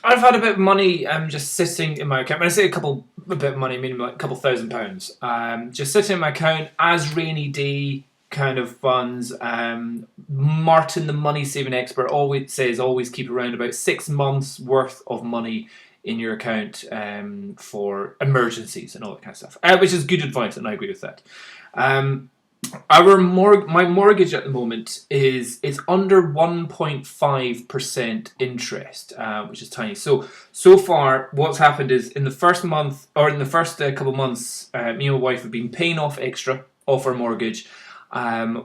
I've had a bit of money just sitting in my account. When I say a bit of money, I mean like a couple £1,000. Just sitting in my account as rainy day kind of funds. Martin, the money saving expert, always says always keep around about 6 months worth of money in your account for emergencies and all that kind of stuff, which is good advice, and I agree with that. Um, my mortgage at the moment is it's under 1.5% interest, which is tiny. So far, what's happened is in the first month or in the first couple of months, me and my wife have been paying off extra off our mortgage,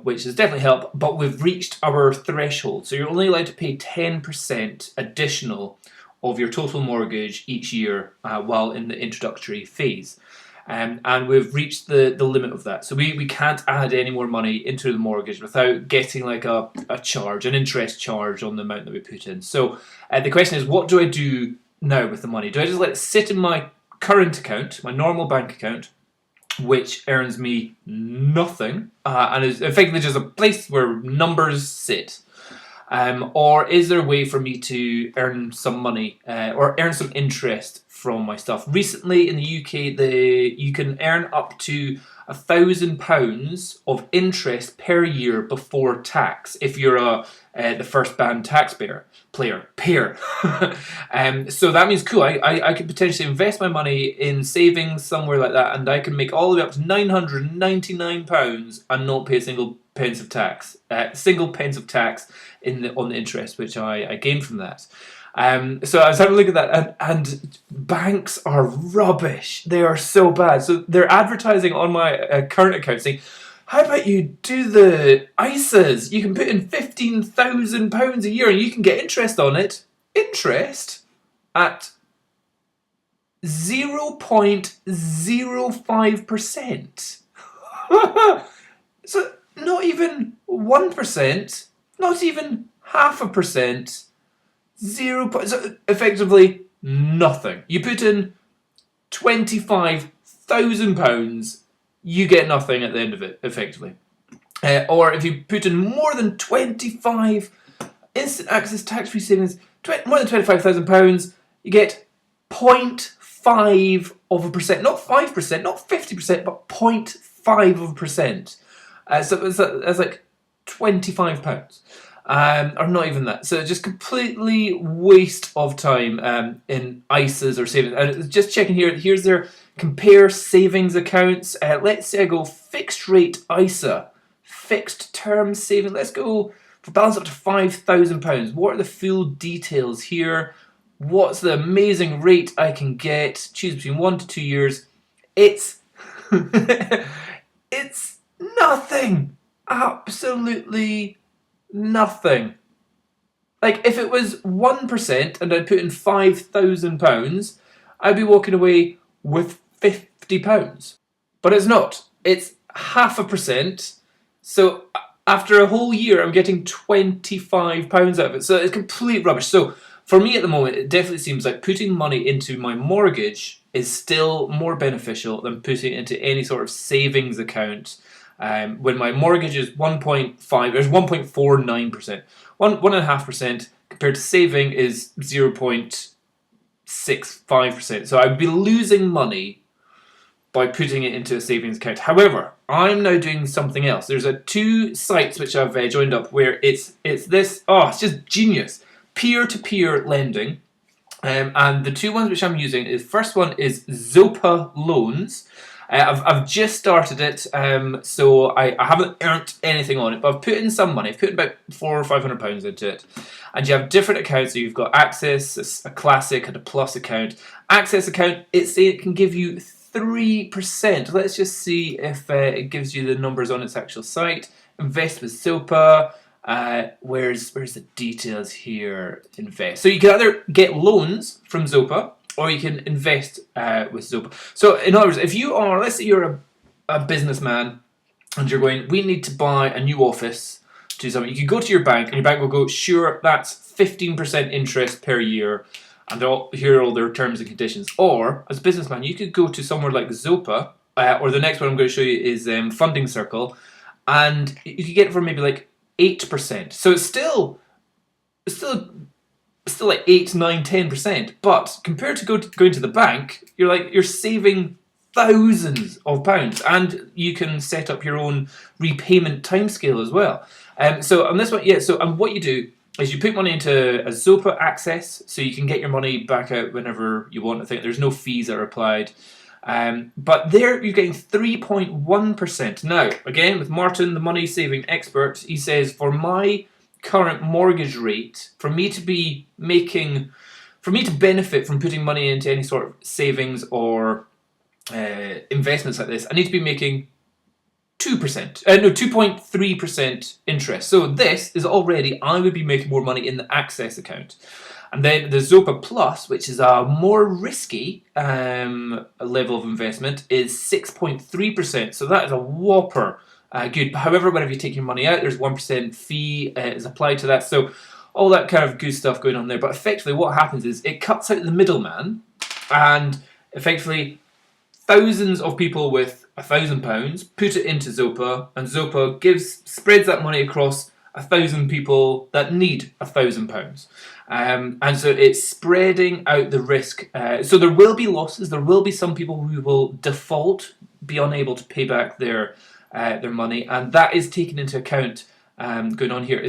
which has definitely helped. But we've reached our threshold, so you're only allowed to pay 10% additional of your total mortgage each year while in the introductory phase. And we've reached the limit of that. So we can't add any more money into the mortgage without getting like a charge, an interest charge on the amount that we put in. So the question is, what do I do now with the money? Do I just let it sit in my current account, my normal bank account, which earns me nothing, and is effectively just a place where numbers sit? Or is there a way for me to earn some money or earn some interest from my stuff? Recently in the UK, you can earn up to £1,000 of interest per year before tax if you're the first band taxpayer pair. So that means cool. I could potentially invest my money in savings somewhere like that, and I can make all the way up to £999 and not pay a single pence of tax. On the interest which I gained from that. So I was having a look at that, and banks are rubbish. They are so bad. So they're advertising on my current account saying, how about you do the ISAs? You can put in £15,000 a year and you can get interest on it. Interest at 0.05%. So not even 1%, not even 0.5%. So effectively nothing. You put in £25,000, you get nothing at the end of it, effectively. Or if you put in more than 25 instant access tax-free savings, more than £25,000, you get 0.5%, not 5%, not 50%, but 0.5%. So that's like £25. Or not even that. So just completely waste of time in ISAs or savings. And just checking here, here's their compare savings accounts. Let's say I go fixed rate ISA, fixed term saving. Let's go for balance up to £5,000. What are the full details here? What's the amazing rate I can get? Choose between 1 to 2 years. It's it's nothing. Absolutely nothing. Like if it was 1% and I'd put in £5,000, I'd be walking away with £50. But it's not. It's 0.5%. So after a whole year, I'm getting £25 out of it. So it's complete rubbish. So for me at the moment, it definitely seems like putting money into my mortgage is still more beneficial than putting it into any sort of savings account. When my mortgage is 1.5, there's 1.49%. 1.5% compared to saving is 0.65%. So I'd be losing money by putting it into a savings account. However, I'm now doing something else. There's two sites which I've joined up where it's this, it's just genius. Peer-to-peer lending. And the two ones which I'm using is, first one is Zopa Loans. I've just started it, so I haven't earned anything on it, but I've put in some money. I've put in about £400 or £500 into it. And you have different accounts. So you've got Access, a Classic, and a Plus account. Access account, it can give you 3%. Let's just see if it gives you the numbers on its actual site. Invest with Zopa. Where's the details here? Invest. So you can either get loans from Zopa, or you can invest with Zopa. So in other words, if you are, let's say you're a businessman and you're going, we need to buy a new office to do something. You can go to your bank and your bank will go, sure, that's 15% interest per year, and here are all their terms and conditions. Or as a businessman, you could go to somewhere like Zopa, or the next one I'm going to show you is Funding Circle, and you could get it for maybe like 8%. So it's still still like 8, 9, 10%. But compared to going to the bank, you're saving thousands of pounds, and you can set up your own repayment timescale as well. So on this one, yeah. So and what you do is you put money into a Zopa access, so you can get your money back out whenever you want. I think there's no fees that are applied. But there you're getting 3.1%. Now, again, with Martin, the money saving expert, he says for my current mortgage rate, for me to benefit from putting money into any sort of savings or investments like this, I need to be making 2.3% interest. So this is already, I would be making more money in the access account. And then the Zopa Plus, which is a more risky level of investment, is 6.3%. So that is a whopper good. However, whenever you take your money out, there's 1% fee is applied to that. So all that kind of good stuff going on there. But effectively what happens is it cuts out the middleman, and effectively thousands of people with £1,000 put it into Zopa, and Zopa spreads that money across 1,000 people that need £1,000. And so it's spreading out the risk. So there will be losses. There will be some people who will default, be unable to pay back their money, and that is taken into account going on here.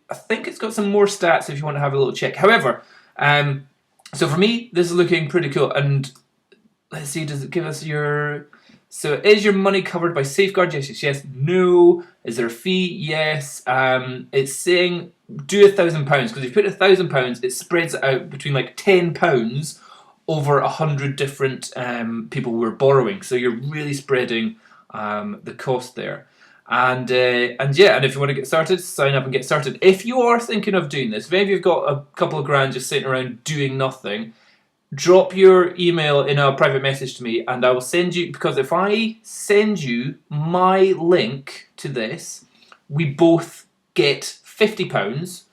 I think it's got some more stats if you want to have a little check. However, so for me, this is looking pretty cool. And let's see, does it give us your... So is your money covered by safeguard? Yes. No. Is there a fee? Yes. It's saying do £1,000, because if you put £1,000, it spreads it out between like £10 over 100 different people who are borrowing. So you're really spreading the cost there. And if you want to get started, sign up and get started. If you are thinking of doing this, maybe you've got a couple of grand just sitting around doing nothing, drop your email in a private message to me, and I will send you, because if I send you my link to this, we both get £50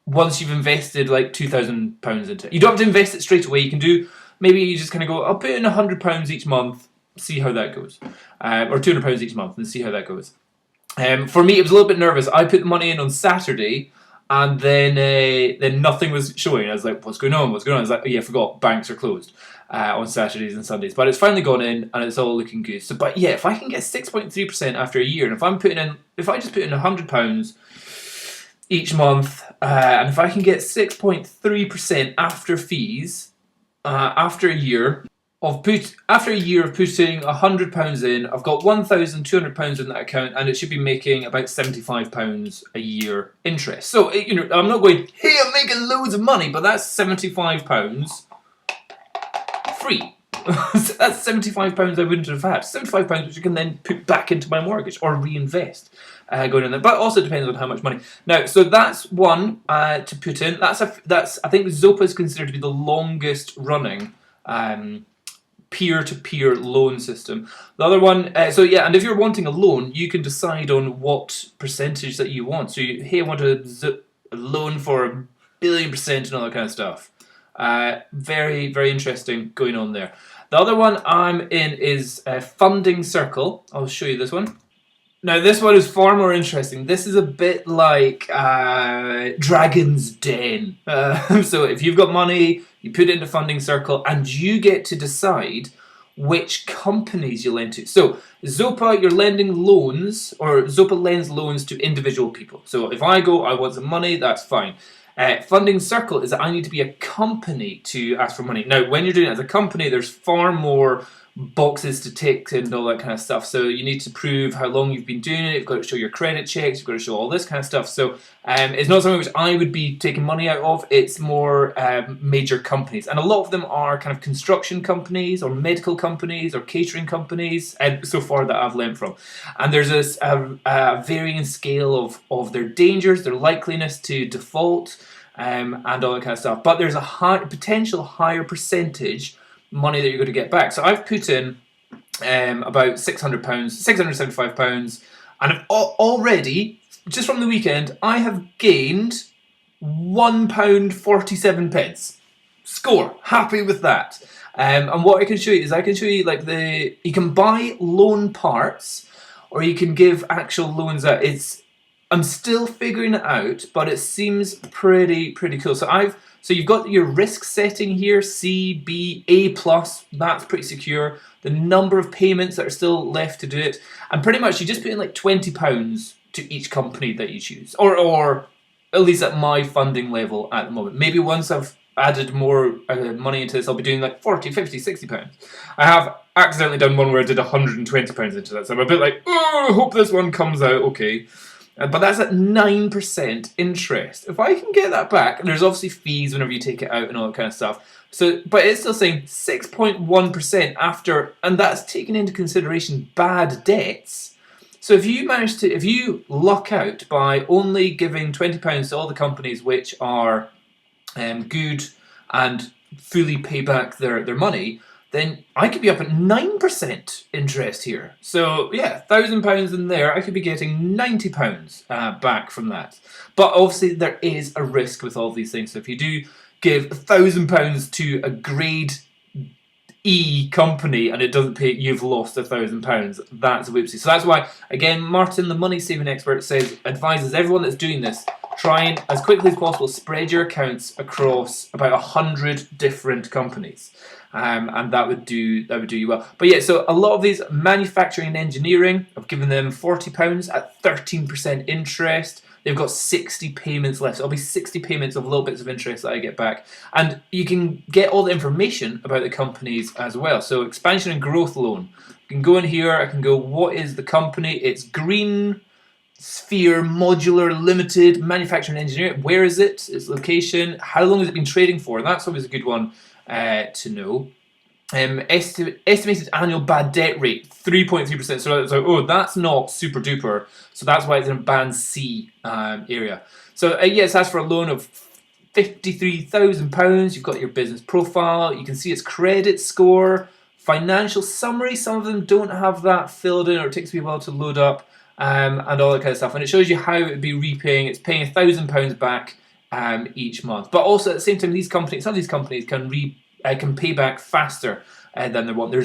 once you've invested like £2,000 into it. You don't have to invest it straight away. You can do, maybe you just kind of go, I'll put in £100 each month, see how that goes, or £200 each month and see how that goes. For me, it was a little bit nervous. I put the money in on Saturday, and then nothing was showing. I was like, what's going on? I was like, oh yeah, I forgot, banks are closed on Saturdays and Sundays. But it's finally gone in, and it's all looking good. So, but yeah, if I can get 6.3% after a year, and if I just put in £100 each month, and if I can get 6.3% after fees, after a year of putting £100 in, I've got £1,200 in that account, and it should be making about £75 a year interest. So I'm not going, hey, I'm making loads of money, but that's £75 free. That's £75 I wouldn't have had. £75 which I can then put back into my mortgage or reinvest going in there. But also depends on how much money. Now, so that's one to put in. I think Zopa is considered to be the longest running peer-to-peer loan system. The other one, and if you're wanting a loan, you can decide on what percentage that you want. So, I want a loan for 1 billion% and all that kind of stuff. Very, very interesting going on there. The other one I'm in is Funding Circle. I'll show you this one. Now, this one is far more interesting. This is a bit like Dragon's Den. So if you've got money, you put it into Funding Circle, and you get to decide which companies you lend to. So Zopa, you're lending loans, or Zopa lends loans to individual people. So if I go, I want some money, that's fine. Funding Circle is that I need to be a company to ask for money. Now, when you're doing it as a company, there's far more boxes to tick and all that kind of stuff. So you need to prove how long you've been doing it. You've got to show your credit checks. You've got to show all this kind of stuff. So it's not something which I would be taking money out of. It's more major companies. And a lot of them are kind of construction companies or medical companies or catering companies, so far that I've learned from. And there's a varying scale of their dangers, their likeliness to default, and all that kind of stuff. But there's a potential higher percentage money that you're going to get back. So I've put in about £600, £675, and I've already, just from the weekend, I have gained £1.47. Score. Happy with that. And what I can show you is you can buy loan parts, or you can give actual loans out. I'm still figuring it out, but it seems pretty cool. So you've got your risk setting here, C, B, A plus. That's pretty secure. The number of payments that are still left to do it, and pretty much you just put in like £20 to each company that you choose, or at least at my funding level at the moment. Maybe once I've added more money into this, I'll be doing like 40, 50, £60. I have accidentally done one where I did £120 into that, so I'm a bit like, oh, I hope this one comes out okay. But that's at 9% interest. If I can get that back, and there's obviously fees whenever you take it out and all that kind of stuff. So, but it's still saying 6.1% after, and that's taking into consideration bad debts. So if you luck out by only giving £20 to all the companies which are good and fully pay back their money, then I could be up at 9% interest here. So yeah, £1,000 in there, I could be getting £90 back from that. But obviously there is a risk with all these things. So if you do give £1,000 to a grade E company and it doesn't pay, you've lost £1,000. That's a whoopsie. So that's why, again, Martin, the money saving expert, advises everyone that's doing this, try and, as quickly as possible, spread your accounts across about 100 different companies. And that would do you well. But yeah, so a lot of these manufacturing and engineering, I've given them £40 at 13% interest. They've got 60 payments left. So it'll be 60 payments of little bits of interest that I get back. And you can get all the information about the companies as well. So expansion and growth loan. You can go in here, I can go, what is the company? It's Green Sphere Modular Limited Manufacturing and Engineering. Where is it? Its location. How long has it been trading for? That's always a good one to know. Estimated annual bad debt rate 3.3%. So it's like, oh, that's not super duper. So that's why it's in a band C area. So yes, that's for a loan of £53,000. You've got your business profile. You can see its credit score, financial summary. Some of them don't have that filled in, or it takes me a while to load up, and all that kind of stuff. And it shows you how it would be repaying. It's paying £1,000 back each month. But also at the same time, some of these companies can pay back faster than they want.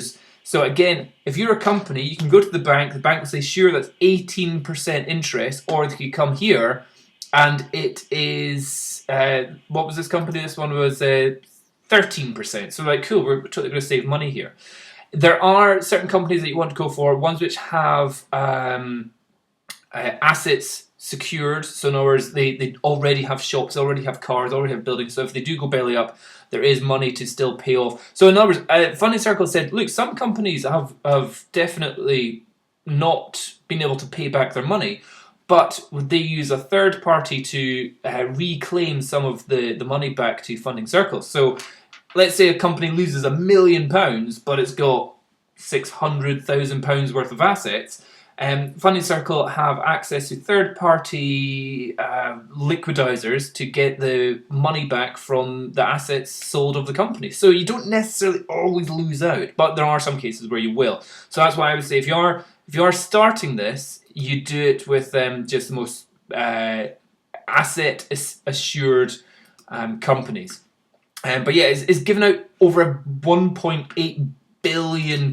So again, if you're a company, you can go to the bank will say, sure, that's 18% interest, or they could come here and it is, what was this company? This one was 13%. So like, cool, we're totally going to save money here. There are certain companies that you want to go for, ones which have assets secured. So in other words, they already have shops, already have cars, already have buildings. So if they do go belly up, there is money to still pay off. So in other words, Funding Circle said, look, some companies have definitely not been able to pay back their money, but they use a third party to reclaim some of the money back to Funding Circle. So let's say a company loses £1 million, but it's got £600,000 worth of assets. Funding Circle have access to third-party liquidizers to get the money back from the assets sold of the company. So you don't necessarily always lose out, but there are some cases where you will. So that's why I would say if you are starting this, you do it with just the most asset-assured companies. But yeah, it's given out over £1.8 billion,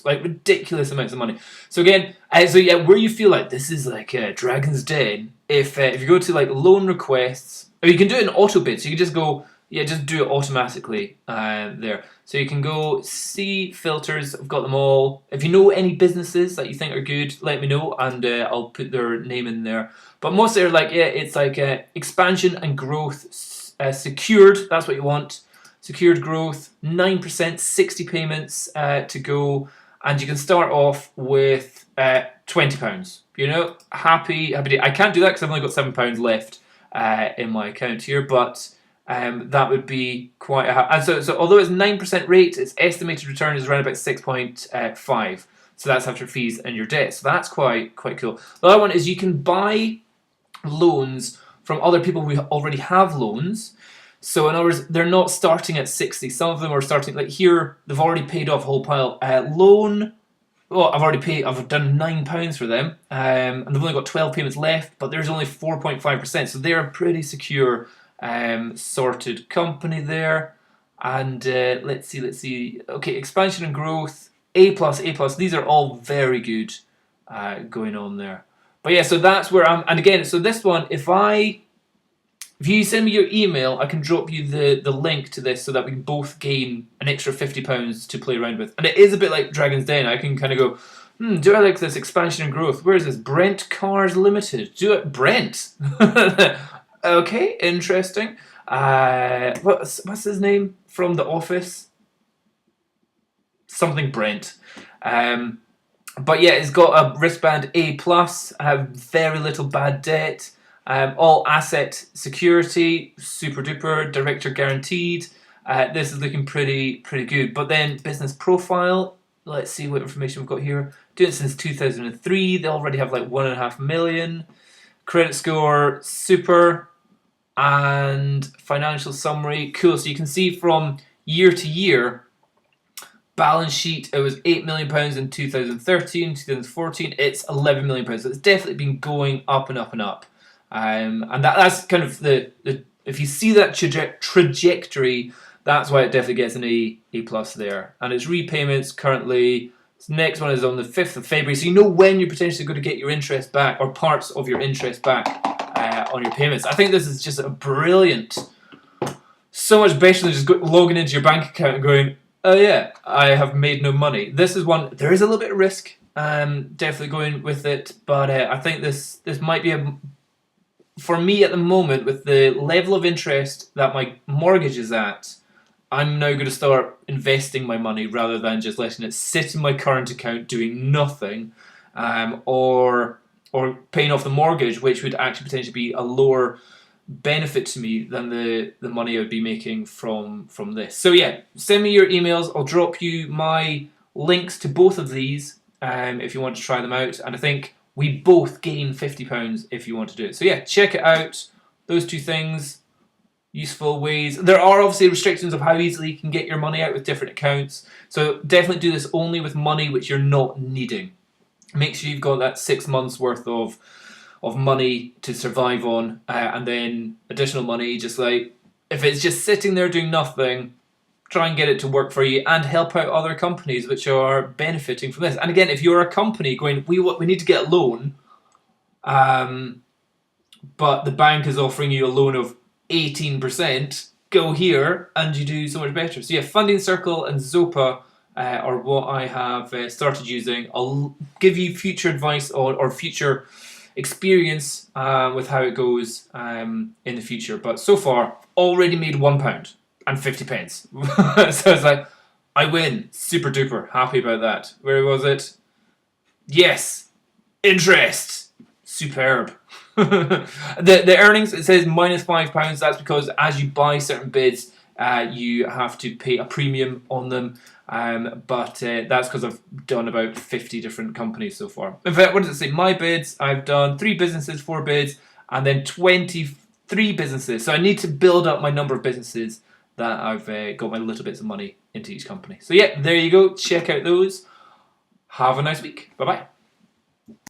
like ridiculous amounts of money. So again, where you feel like this is like Dragon's Den, if you go to like loan requests, or you can do it in auto bid, so you can just go, just do it automatically there. So you can go see filters. I've got them all. If you know any businesses that you think are good, let me know, and I'll put their name in there. But mostly they're like, it's like expansion and growth secured. That's what you want. Secured growth, 9%, 60 payments to go, and you can start off with £20. Happy day. I can't do that because I've only got £7 left in my account here, but that would be quite a. And so although it's 9% rate, its estimated return is around about 6.5. So that's after fees and your debt. So that's quite cool. The other one is you can buy loans from other people who already have loans. So in other words, they're not starting at 60. Some of them are starting, like here, they've already paid off a whole pile. Loan, well, I've done £9 for them, and they've only got 12 payments left, but there's only 4.5%. So they're a pretty secure, sorted company there. And let's see. Okay, expansion and growth, A+. These are all very good going on there. But yeah, so that's where I'm. And again, so this one, if you send me your email, I can drop you the link to this so that we can both gain an extra £50 to play around with. And it is a bit like Dragon's Den. I can kind of go, do I like this expansion and growth? Where is this? Brent Cars Limited. Do it, Brent. Okay, interesting. What's his name from The Office? Something Brent. But yeah, it's got a wristband A+, very little bad debt, all asset security, super duper, director guaranteed. This is looking pretty good. But then business profile, let's see what information we've got here. Doing it since 2003, they already have like 1.5 million. Credit score, super. And financial summary, cool. So you can see from year to year, balance sheet, it was £8 million in 2013, 2014, it's £11 million. So it's definitely been going up and up and up. And that's kind of the if you see that trajectory, that's why it definitely gets an A+ there. And its repayments currently, this next one is on the 5th of February, so you know when you're potentially going to get your interest back, or parts of your interest back on your payments. I think this is just a brilliant, so much better than just logging into your bank account and going, oh yeah, I have made no money. This is one, there is a little bit of risk, definitely going with it, but I think this might be for me at the moment, with the level of interest that my mortgage is at, I'm now going to start investing my money rather than just letting it sit in my current account doing nothing, or paying off the mortgage, which would actually potentially be a lower benefit to me than the money I would be making from this. So yeah, send me your emails. I'll drop you my links to both of these if you want to try them out. And I think we both gain £50 if you want to do it. So yeah, check it out. Those two things, useful ways. There are obviously restrictions of how easily you can get your money out with different accounts. So definitely do this only with money which you're not needing. Make sure you've got that 6 months worth of money to survive on, and then additional money, just like if it's just sitting there doing nothing, try and get it to work for you and help out other companies which are benefiting from this. And again, if you're a company going, we need to get a loan, but the bank is offering you a loan of 18%, go here and you do so much better. So yeah, Funding Circle and Zopa are what I have started using. I'll give you future advice or future experience with how it goes in the future. But so far, already made £1 and 50 pence. So it's like, I win. Super duper. Happy about that. Where was it? Yes. Interest. Superb. The earnings, it says -£5. That's because as you buy certain bids, you have to pay a premium on them. But that's because I've done about 50 different companies so far. In fact, what does it say? My bids, I've done 3 businesses, 4 bids, and then 23 businesses. So I need to build up my number of businesses that I've got my little bits of money into each company. So yeah, there you go. Check out those. Have a nice week. Bye-bye.